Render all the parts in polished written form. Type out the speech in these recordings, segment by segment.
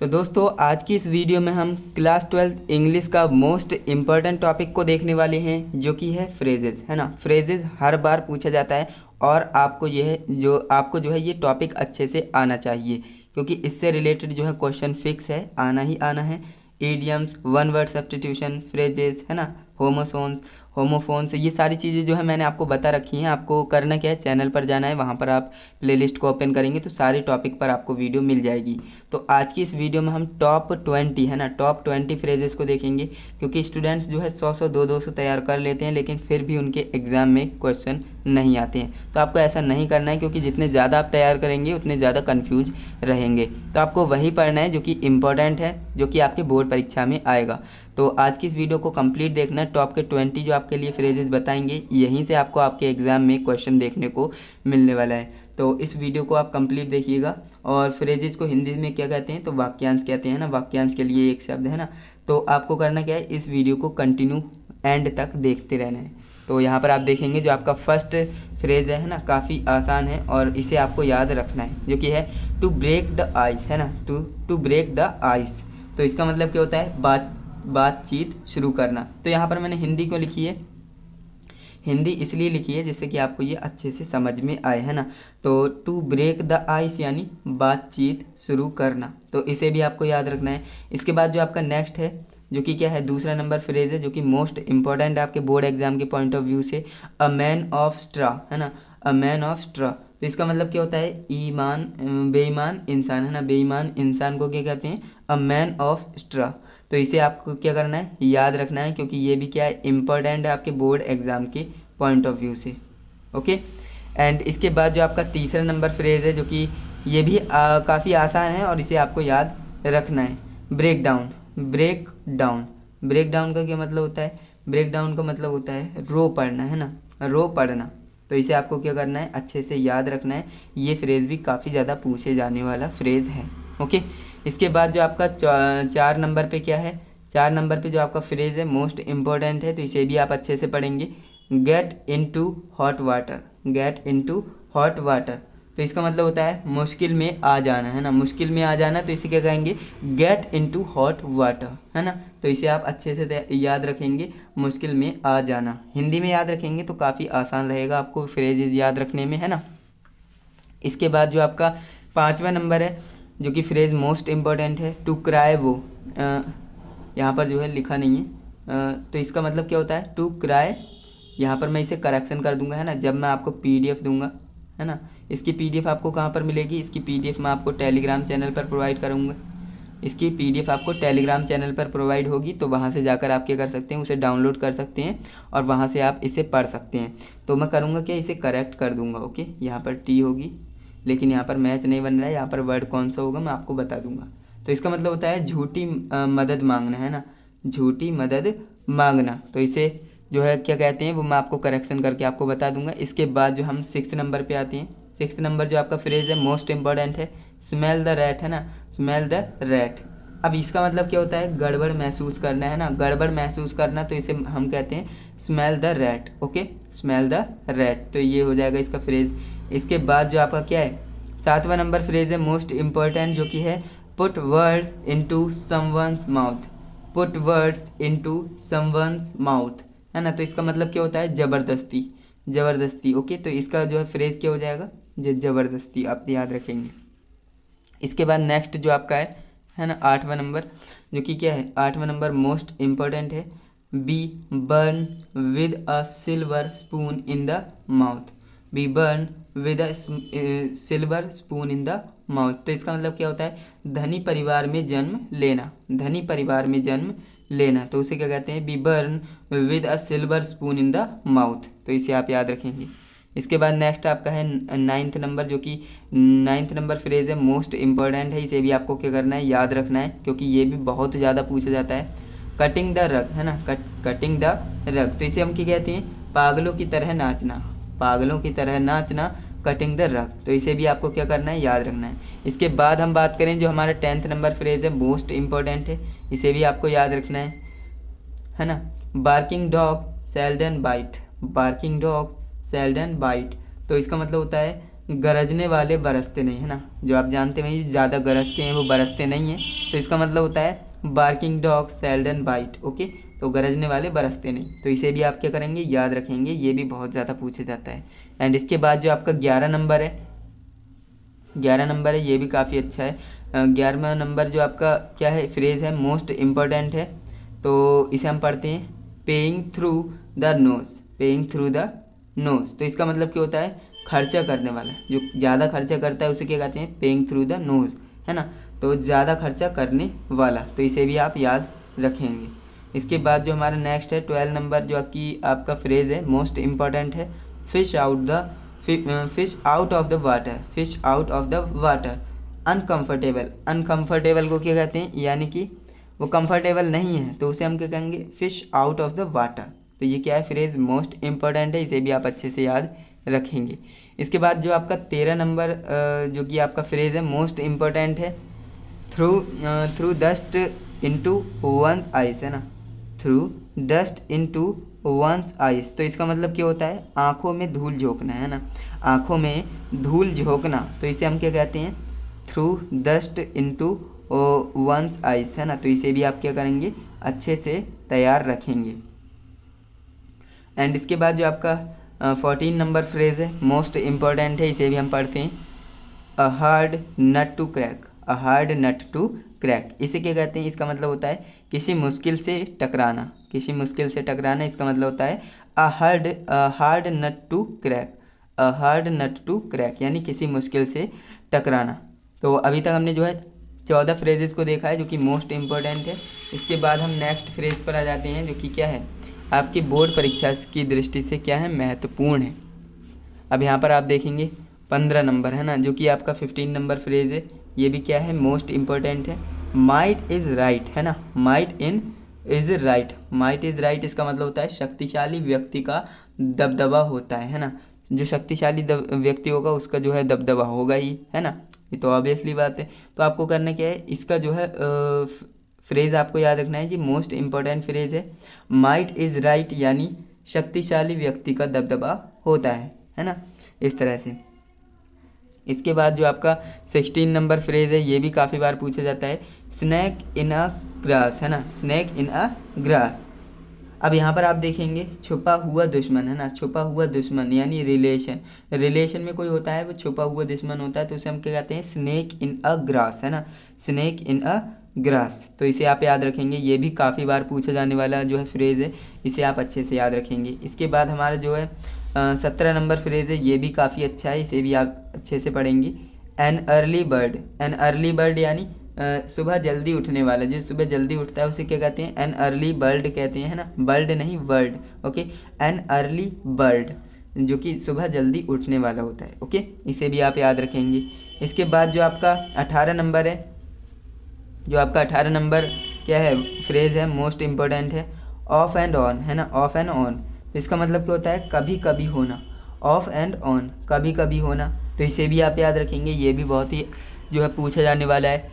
तो दोस्तों आज की इस वीडियो में हम क्लास 12 इंग्लिश का मोस्ट इम्पॉर्टेंट टॉपिक को देखने वाले हैं, जो कि है फ्रेजेस, है ना। फ्रेजेस हर बार पूछा जाता है और आपको जो है ये टॉपिक अच्छे से आना चाहिए, क्योंकि इससे रिलेटेड जो है क्वेश्चन फिक्स है, आना ही आना है। Idioms, one word substitution, phrases, है ना, होमोफोन्स, ये सारी चीज़ें जो है मैंने आपको बता रखी हैं। आपको करना क्या है, चैनल पर जाना है, वहाँ पर आप प्लेलिस्ट को ओपन करेंगे तो सारे टॉपिक पर आपको वीडियो मिल जाएगी। तो आज की इस वीडियो में हम टॉप 20, है ना, टॉप 20 फ्रेजेस को देखेंगे, क्योंकि स्टूडेंट्स जो है 100 200 तैयार कर लेते हैं, लेकिन फिर भी उनके एग्ज़ाम में क्वेश्चन नहीं आते हैं। तो आपको ऐसा नहीं करना है, क्योंकि जितने ज़्यादा आप तैयार करेंगे उतने ज़्यादा कन्फ्यूज रहेंगे। तो आपको वही पढ़ना है जो कि इम्पोर्टेंट है, जो कि आपके बोर्ड परीक्षा में आएगा। तो आज की इस वीडियो को कंप्लीट देखना है। टॉप के 20 जो आपके लिए फ्रेजेस बताएंगे, यहीं से आपको आपके एग्ज़ाम में क्वेश्चन देखने को मिलने वाला है। तो इस वीडियो को आप कंप्लीट देखिएगा। और फ्रेजेस को हिंदी में क्या कहते हैं, तो वाक्यांश कहते हैं ना। वाक्यांश के लिए एक शब्द है ना। तो आपको करना क्या है, इस वीडियो को कंटिन्यू एंड तक देखते रहना है। तो यहाँ पर आप देखेंगे जो आपका फर्स्ट फ्रेज है ना, काफ़ी आसान है और इसे आपको याद रखना है, जो कि है टू ब्रेक द आइस, है ना। टू ब्रेक द आइस, तो इसका मतलब क्या होता है, बातचीत शुरू करना। तो यहाँ पर मैंने हिंदी क्यों लिखी है, हिंदी इसलिए लिखी है जिससे कि आपको ये अच्छे से समझ में आए, है ना। तो टू ब्रेक द आइस यानी बातचीत शुरू करना, तो इसे भी आपको याद रखना है। इसके बाद जो आपका नेक्स्ट है, जो कि क्या है, दूसरा नंबर फ्रेज है, जो कि मोस्ट इंपॉर्टेंट है आपके बोर्ड एग्जाम के पॉइंट ऑफ व्यू से, अ मैन ऑफ स्ट्रा, है ना, अ मैन ऑफ स्ट्रा। तो इसका मतलब क्या होता है, बेईमान इंसान, है ना। बेईमान इंसान को क्या कहते हैं, अ मैन ऑफ स्ट्रा। तो इसे आपको क्या करना है, याद रखना है, क्योंकि ये भी क्या है, इम्पोर्टेंट है आपके बोर्ड एग्ज़ाम के पॉइंट ऑफ व्यू से। ओके। एंड इसके बाद जो आपका तीसरा नंबर फ्रेज है, जो कि ये भी काफ़ी आसान है और इसे आपको याद रखना है, break down. Break down, break down का क्या मतलब होता है, ब्रेक डाउन का मतलब होता है रो पढ़ना, है ना, रो पढ़ना। तो इसे आपको क्या करना है, अच्छे से याद रखना है। ये फ्रेज़ भी काफ़ी ज़्यादा पूछे जाने वाला फ्रेज़ है। ओके। इसके बाद जो आपका 4 नंबर पे क्या है, 4 नंबर पे जो आपका फ्रेज़ है मोस्ट इम्पॉर्टेंट है, तो इसे भी आप अच्छे से पढ़ेंगे, get into hot water. Get into hot water, तो इसका मतलब होता है मुश्किल में आ जाना, है ना, मुश्किल में आ जाना। तो इसे क्या कहेंगे, गेट इनटू हॉट वाटर, है ना। तो इसे आप अच्छे से याद रखेंगे, मुश्किल में आ जाना। हिंदी में याद रखेंगे तो काफ़ी आसान रहेगा आपको फ्रेजेस याद रखने में, है ना। इसके बाद जो आपका 5वां नंबर है, जो कि फ्रेज मोस्ट इम्पॉर्टेंट है, टू क्राई वो, यहाँ पर जो है लिखा नहीं है, तो इसका मतलब क्या होता है, टू क्राई। यहाँ पर मैं इसे करेक्शन कर दूंगा, है ना, जब मैं आपको पीडीएफ दूंगा, है ना। इसकी पीडीएफ आपको कहाँ पर मिलेगी, इसकी पीडीएफ मैं आपको टेलीग्राम चैनल पर प्रोवाइड करूँगा। इसकी पीडीएफ आपको टेलीग्राम चैनल पर प्रोवाइड होगी, तो वहाँ से जाकर आप क्या कर सकते हैं, उसे डाउनलोड कर सकते हैं और वहाँ से आप इसे पढ़ सकते हैं। तो मैं करूँगा क्या, इसे करेक्ट कर दूँगा। ओके, यहाँ पर टी होगी, लेकिन यहाँ पर मैच नहीं बन रहा है, यहाँ पर वर्ड कौन सा होगा मैं आपको बता दूंगा। तो इसका मतलब होता है झूठी मदद मांगना, है ना, झूठी मदद मांगना। तो इसे जो है क्या कहते हैं, वो मैं आपको करेक्शन करके आपको बता दूंगा। इसके बाद जो हम 6 नंबर पे आते हैं, 6 नंबर जो आपका फ्रेज है मोस्ट इंपॉर्टेंट है, स्मेल द रैट, है ना, स्मेल द रैट। अब इसका मतलब क्या होता है, गड़बड़ महसूस करना, है ना, गड़बड़ महसूस करना। तो इसे हम कहते हैं smell the rat. Okay, smell the rat, तो ये हो जाएगा इसका फ्रेज। इसके बाद जो आपका क्या है, 7वां नंबर फ्रेज है मोस्ट इम्पॉर्टेंट, जो कि है put words into someone's mouth. Put words into someone's mouth, है ना। तो इसका मतलब क्या होता है, ज़बरदस्ती, ज़बरदस्ती। ओके, तो इसका जो है फ्रेज क्या हो जाएगा, ज़बरदस्ती, आप याद रखेंगे। इसके बाद नेक्स्ट जो आपका है ना, 8वां नंबर, जो कि क्या है, 8वां नंबर मोस्ट इम्पॉर्टेंट है, be born with a silver spoon in the mouth. Be born with a silver spoon in the mouth. तो इसका मतलब क्या होता है, धनी परिवार में जन्म लेना, धनी परिवार में जन्म लेना। तो उसे क्या कहते हैं, be born with a silver spoon in the mouth. तो इसे आप याद रखेंगे। इसके बाद नेक्स्ट आपका है 9th नंबर, जो कि 9th नंबर फ्रेज है मोस्ट इम्पॉर्टेंट है। इसे भी आपको क्या करना है, याद रखना है, क्योंकि ये भी बहुत ज़्यादा पूछा जाता है, कटिंग द रग, है ना, कटिंग द रग। तो इसे हम क्या कहते हैं, पागलों की तरह नाचना, पागलों की तरह नाचना, कटिंग द रग। तो इसे भी आपको क्या करना है, याद रखना है। इसके बाद हम बात करें जो हमारा 10th नंबर फ्रेज है मोस्ट इम्पॉर्टेंट है, इसे भी आपको याद रखना है ना, barking dog seldom bite. Barking dog seldom bite. तो इसका मतलब होता है गरजने वाले बरसते नहीं, है ना। जो आप जानते हैं ज़्यादा गरजते हैं वो बरसते नहीं हैं, तो इसका मतलब होता है barking dog seldom bite. Okay, तो गरजने वाले बरसते नहीं, तो इसे भी आप क्या करेंगे, याद रखेंगे, ये भी बहुत ज़्यादा पूछा जाता है। एंड इसके बाद जो आपका 11 नंबर है, 11 नंबर है, ये भी काफ़ी अच्छा है। 11वां नंबर जो आपका क्या है, फ्रेज़ है, मोस्ट इम्पोर्टेंट है, तो इसे हम पढ़ते हैं paying through the nose, paying through the nose. तो इसका मतलब क्या होता है, खर्चा करने वाला, जो ज़्यादा खर्चा करता है उसे क्या कहते हैं, पेइंग थ्रू द नोज़, है ना। तो ज़्यादा खर्चा करने वाला, तो इसे भी आप याद रखेंगे। इसके बाद जो हमारा नेक्स्ट है 12 नंबर, जो कि आपका फ्रेज़ है, मोस्ट इम्पॉर्टेंट है, fish out of the water, fish out of the water. Uncomfortable, uncomfortable को क्या कहते हैं, यानी कि वो कंफर्टेबल नहीं है, तो उसे हम क्या कहेंगे, fish out of the water. तो ये क्या है, फ्रेज़ मोस्ट इम्पॉर्टेंट है, इसे भी आप अच्छे से याद रखेंगे। इसके बाद जो आपका 13 नंबर जो कि आपका फ्रेज़ है, मोस्ट इम्पॉर्टेंट है, throw dust into one's eyes, है ना, throw dust into one's eyes. तो इसका मतलब क्या होता है, आँखों में धूल झोंकना, है ना, आँखों में धूल झोंकना, तो इसे हम क्या कहते हैं, throw dust into one's eyes, है ना। तो इसे भी आप क्या करेंगे, अच्छे से तैयार रखेंगे। एंड इसके बाद जो आपका 14 नंबर फ्रेज़ है, मोस्ट इम्पॉर्टेंट है, इसे भी हम पढ़ते हैं, a hard nut to crack, a hard nut to crack. इसे क्या कहते हैं, इसका मतलब होता है किसी मुश्किल से टकराना, किसी मुश्किल से टकराना, इसका मतलब होता है a hard nut to crack, a hard nut to crack, यानी किसी मुश्किल से टकराना। तो अभी तक हमने जो है 14 फ्रेजेस को देखा है, जो कि मोस्ट इम्पोर्टेंट है। इसके बाद हम नेक्स्ट फ्रेज पर आ जाते हैं, जो कि क्या है, आपकी बोर्ड परीक्षा की दृष्टि से क्या है, महत्वपूर्ण है। अब यहाँ पर आप देखेंगे 15 नंबर, है ना, जो कि आपका 15 नंबर फ्रेज है, ये भी क्या है, मोस्ट इम्पोर्टेंट है। माइट इज़ राइट, है ना, might is right, might is right, इसका मतलब होता है शक्तिशाली व्यक्ति का दबदबा होता है ना। जो शक्तिशाली व्यक्ति होगा उसका जो है दबदबा होगा ही, है ना, ये तो ऑब्वियसली बात है। तो आपको करना क्या है, इसका जो है फ्रेज़ आपको याद रखना है, जी मोस्ट इम्पोर्टेंट फ्रेज़ है, माइट इज़ राइट, यानी शक्तिशाली व्यक्ति का दबदबा होता है ना, इस तरह से। इसके बाद जो आपका 16 नंबर फ्रेज़ है, ये भी काफ़ी बार पूछा जाता है, स्नैक इन अ ग्रास, है ना, स्नैक इन अ ग्रास। अब यहाँ पर आप देखेंगे छुपा हुआ दुश्मन, है ना, छुपा हुआ दुश्मन, यानी रिलेशन, रिलेशन में कोई होता है वो छुपा हुआ दुश्मन होता है, तो उसे हम क्या कहते हैं, स्नेक इन अ ग्रास, है ना, स्नेक इन अ ग्रास। तो इसे आप याद रखेंगे, ये भी काफ़ी बार पूछा जाने वाला जो है फ्रेज़ है, इसे आप अच्छे से याद रखेंगे। इसके बाद हमारा जो है 17 नंबर फ्रेज़ है, ये भी काफ़ी अच्छा है, इसे भी आप अच्छे से पढ़ेंगे। An early bird, an early bird यानी सुबह जल्दी उठने वाला, जो सुबह जल्दी उठता है उसे क्या कहते हैं, एन अर्ली बर्ड कहते हैं, है ना, बर्ड नहीं word, okay, an early bird, जो कि सुबह जल्दी उठने वाला होता है, ओके, इसे भी आप याद रखेंगे। इसके बाद जो आपका 18 नंबर है, जो आपका 18 नंबर क्या है, फ्रेज़ है, मोस्ट इम्पोर्टेंट है, ऑफ एंड ऑन, है ना, ऑफ एंड ऑन। तो इसका मतलब क्या होता है, कभी कभी होना, ऑफ एंड ऑन, कभी कभी होना, तो इसे भी आप याद रखेंगे, ये भी बहुत ही जो है पूछा जाने वाला है।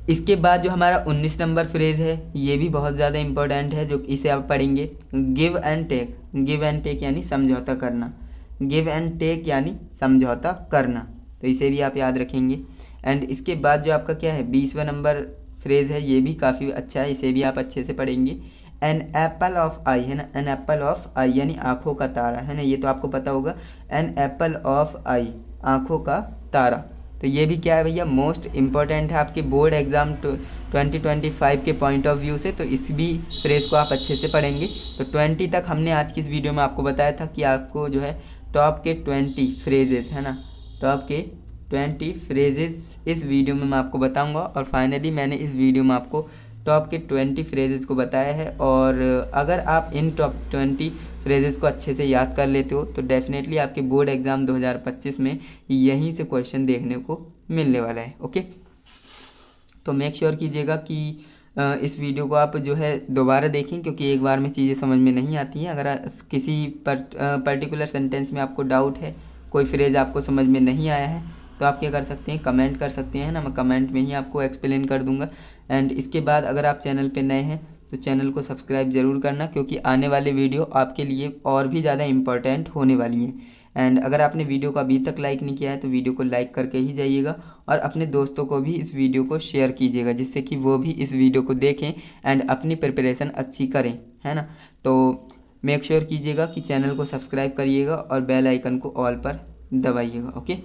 इसके बाद जो हमारा 19 नंबर फ्रेज़ है, ये भी बहुत ज़्यादा इम्पोर्टेंट है, जो इसे आप पढ़ेंगे, give and take, give and take यानी समझौता करना, गिव एंड टेक यानी समझौता करना, तो इसे भी आप याद रखेंगे। एंड इसके बाद जो आपका क्या है 20वां नंबर फ्रेज़ है, ये भी काफ़ी अच्छा है, इसे भी आप अच्छे से पढ़ेंगे। एन एप्पल ऑफ आई, है ना, एन एप्पल ऑफ आई यानी आँखों का तारा, है ना, ये तो आपको पता होगा, एन एप्पल ऑफ आई, आँखों का तारा। तो ये भी क्या है भैया, मोस्ट इम्पॉर्टेंट है आपके बोर्ड एग्ज़ाम 2025 के पॉइंट ऑफ व्यू से, तो इस भी फ्रेज़ को आप अच्छे से पढ़ेंगे। तो 20 तक हमने आज की इस वीडियो में आपको बताया था कि आपको जो है टॉप के 20 फ्रेजेस, है ना, टॉप के 20 फ्रेजेस इस वीडियो में मैं आपको बताऊंगा, और फाइनली मैंने इस वीडियो में आपको टॉप के 20 फ्रेजेस को बताया है। और अगर आप इन टॉप 20 फ्रेजेस को अच्छे से याद कर लेते हो तो डेफिनेटली आपके बोर्ड एग्ज़ाम 2025 में यहीं से क्वेश्चन देखने को मिलने वाला है, ओके। तो मेक श्योर कीजिएगा कि इस वीडियो को आप जो है दोबारा देखें, क्योंकि एक बार में चीज़ें समझ में नहीं आती हैं। अगर किसी पर्टिकुलर सेंटेंस में आपको डाउट है, कोई फ्रेज़ आपको समझ में नहीं आया है, तो आप क्या कर सकते हैं, कमेंट कर सकते हैं ना, मैं कमेंट में ही आपको एक्सप्लेन कर दूंगा। एंड इसके बाद अगर आप चैनल पे नए हैं तो चैनल को सब्सक्राइब ज़रूर करना, क्योंकि आने वाले वीडियो आपके लिए और भी ज़्यादा इम्पोर्टेंट होने वाली हैं। एंड अगर आपने वीडियो को अभी तक लाइक नहीं किया है तो वीडियो को लाइक करके ही जाइएगा और अपने दोस्तों को भी इस वीडियो को शेयर कीजिएगा, जिससे कि वो भी इस वीडियो को देखें एंड अपनी प्रिपरेशन अच्छी करें, है ना। तो मेक श्योर कीजिएगा कि चैनल को सब्सक्राइब करिएगा और बेल आइकन को ऑल पर दबाइएगा, ओके।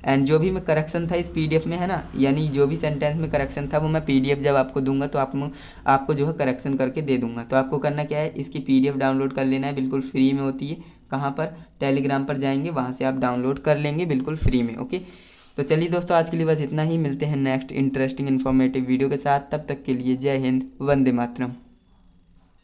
एंड जो भी मैं करेक्शन था इस पीडीएफ में, है ना, यानी जो भी सेंटेंस में करेक्शन था वो मैं पीडीएफ जब आपको दूंगा तो आपको जो है करेक्शन करके दे दूंगा। तो आपको करना क्या है, इसकी पीडीएफ डाउनलोड कर लेना है, बिल्कुल फ्री में होती है। कहाँ पर, टेलीग्राम पर जाएंगे, वहाँ से आप डाउनलोड कर लेंगे बिल्कुल फ्री में, ओके। तो चलिए दोस्तों, आज के लिए बस इतना ही। मिलते हैं नेक्स्ट इंटरेस्टिंग इन्फॉर्मेटिव वीडियो के साथ। तब तक के लिए जय हिंद, वंदे मातरम।